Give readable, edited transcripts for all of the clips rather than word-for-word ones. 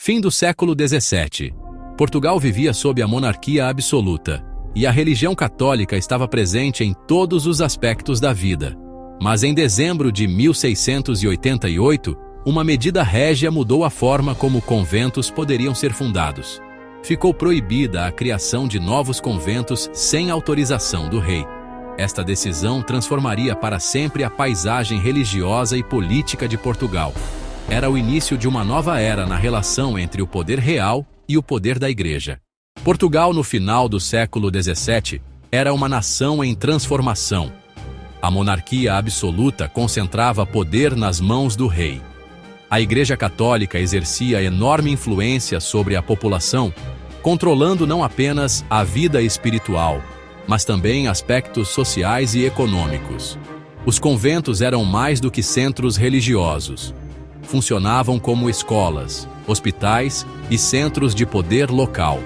Fim do século XVII. Portugal vivia sob a monarquia absoluta, e a religião católica estava presente em todos os aspectos da vida. Mas em dezembro de 1688, uma medida régia mudou a forma como conventos poderiam ser fundados. Ficou proibida a criação de novos conventos sem autorização do rei. Esta decisão transformaria para sempre a paisagem religiosa e política de Portugal. Era o início de uma nova era na relação entre o poder real e o poder da Igreja. Portugal, no final do século XVII, era uma nação em transformação. A monarquia absoluta concentrava poder nas mãos do rei. A Igreja Católica exercia enorme influência sobre a população, controlando não apenas a vida espiritual, mas também aspectos sociais e econômicos. Os conventos eram mais do que centros religiosos. Funcionavam como escolas, hospitais e centros de poder local.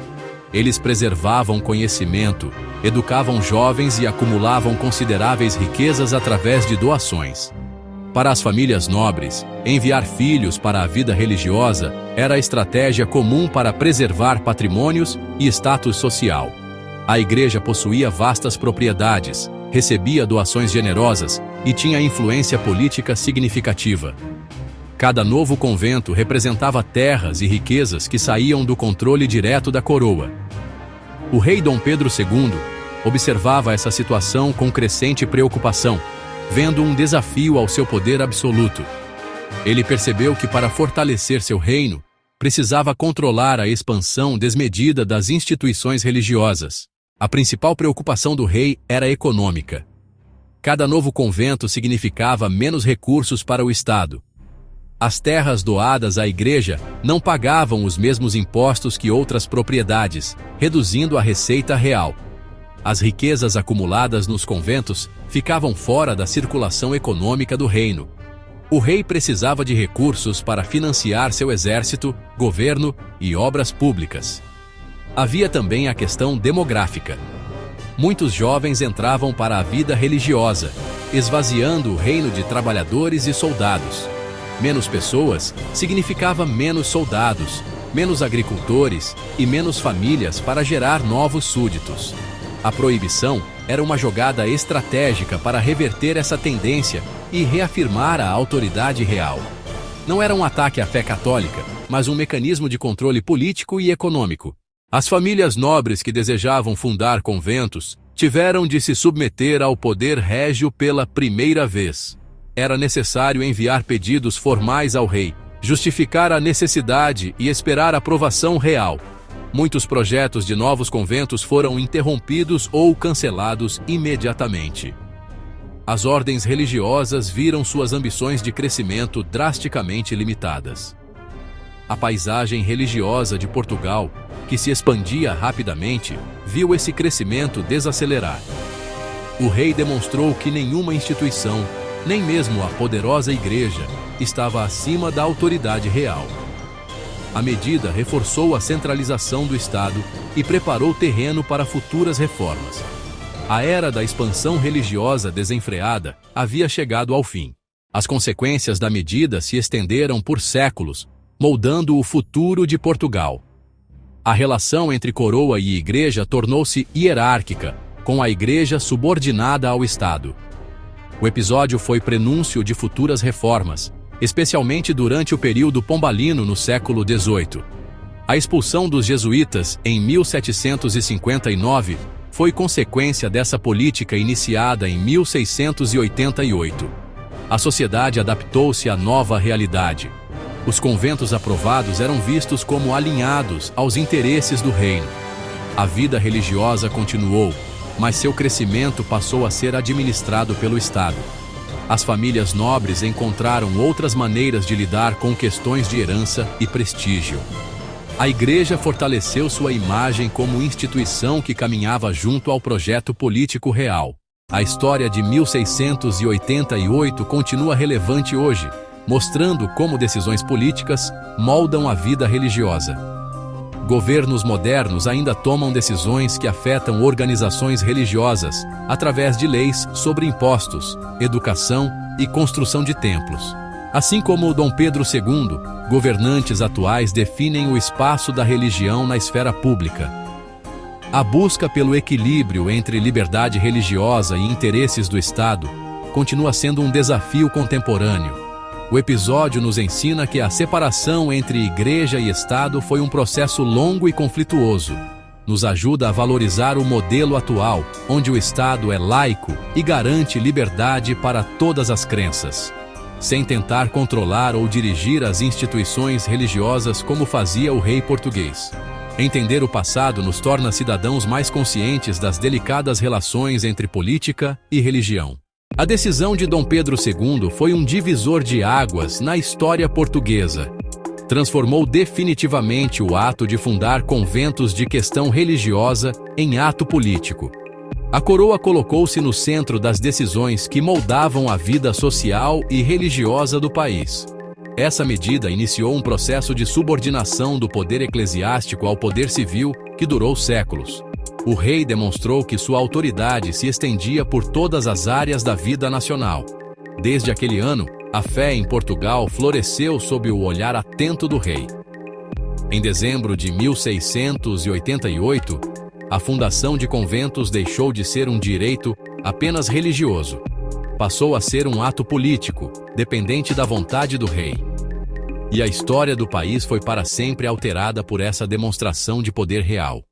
Eles preservavam conhecimento, educavam jovens e acumulavam consideráveis riquezas através de doações. Para as famílias nobres, enviar filhos para a vida religiosa era a estratégia comum para preservar patrimônios e status social. A Igreja possuía vastas propriedades, recebia doações generosas e tinha influência política significativa. Cada novo convento representava terras e riquezas que saíam do controle direto da coroa. O rei Dom Pedro II observava essa situação com crescente preocupação, vendo um desafio ao seu poder absoluto. Ele percebeu que para fortalecer seu reino, precisava controlar a expansão desmedida das instituições religiosas. A principal preocupação do rei era econômica. Cada novo convento significava menos recursos para o Estado. As terras doadas à Igreja não pagavam os mesmos impostos que outras propriedades, reduzindo a receita real. As riquezas acumuladas nos conventos ficavam fora da circulação econômica do reino. O rei precisava de recursos para financiar seu exército, governo e obras públicas. Havia também a questão demográfica. Muitos jovens entravam para a vida religiosa, esvaziando o reino de trabalhadores e soldados. Menos pessoas significava menos soldados, menos agricultores e menos famílias para gerar novos súditos. A proibição era uma jogada estratégica para reverter essa tendência e reafirmar a autoridade real. Não era um ataque à fé católica, mas um mecanismo de controle político e econômico. As famílias nobres que desejavam fundar conventos tiveram de se submeter ao poder régio pela primeira vez. Era necessário enviar pedidos formais ao rei, justificar a necessidade e esperar aprovação real. Muitos projetos de novos conventos foram interrompidos ou cancelados imediatamente. As ordens religiosas viram suas ambições de crescimento drasticamente limitadas. A paisagem religiosa de Portugal, que se expandia rapidamente, viu esse crescimento desacelerar. O rei demonstrou que nenhuma instituição, nem mesmo a poderosa Igreja, estava acima da autoridade real. A medida reforçou a centralização do Estado e preparou o terreno para futuras reformas. A era da expansão religiosa desenfreada havia chegado ao fim. As consequências da medida se estenderam por séculos, moldando o futuro de Portugal. A relação entre coroa e Igreja tornou-se hierárquica, com a Igreja subordinada ao Estado. O episódio foi prenúncio de futuras reformas, especialmente durante o período pombalino no século XVIII. A expulsão dos jesuítas em 1759 foi consequência dessa política iniciada em 1688. A sociedade adaptou-se à nova realidade. Os conventos aprovados eram vistos como alinhados aos interesses do reino. A vida religiosa continuou, mas seu crescimento passou a ser administrado pelo Estado. As famílias nobres encontraram outras maneiras de lidar com questões de herança e prestígio. A Igreja fortaleceu sua imagem como instituição que caminhava junto ao projeto político real. A história de 1688 continua relevante hoje, mostrando como decisões políticas moldam a vida religiosa. Governos modernos ainda tomam decisões que afetam organizações religiosas através de leis sobre impostos, educação e construção de templos. Assim como Dom Pedro II, governantes atuais definem o espaço da religião na esfera pública. A busca pelo equilíbrio entre liberdade religiosa e interesses do Estado continua sendo um desafio contemporâneo. O episódio nos ensina que a separação entre Igreja e Estado foi um processo longo e conflituoso. Nos ajuda a valorizar o modelo atual, onde o Estado é laico e garante liberdade para todas as crenças, sem tentar controlar ou dirigir as instituições religiosas como fazia o rei português. Entender o passado nos torna cidadãos mais conscientes das delicadas relações entre política e religião. A decisão de Dom Pedro II foi um divisor de águas na história portuguesa. Transformou definitivamente o ato de fundar conventos de questão religiosa em ato político. A coroa colocou-se no centro das decisões que moldavam a vida social e religiosa do país. Essa medida iniciou um processo de subordinação do poder eclesiástico ao poder civil que durou séculos. O rei demonstrou que sua autoridade se estendia por todas as áreas da vida nacional. Desde aquele ano, a fé em Portugal floresceu sob o olhar atento do rei. Em dezembro de 1688, a fundação de conventos deixou de ser um direito apenas religioso. Passou a ser um ato político, dependente da vontade do rei. E a história do país foi para sempre alterada por essa demonstração de poder real.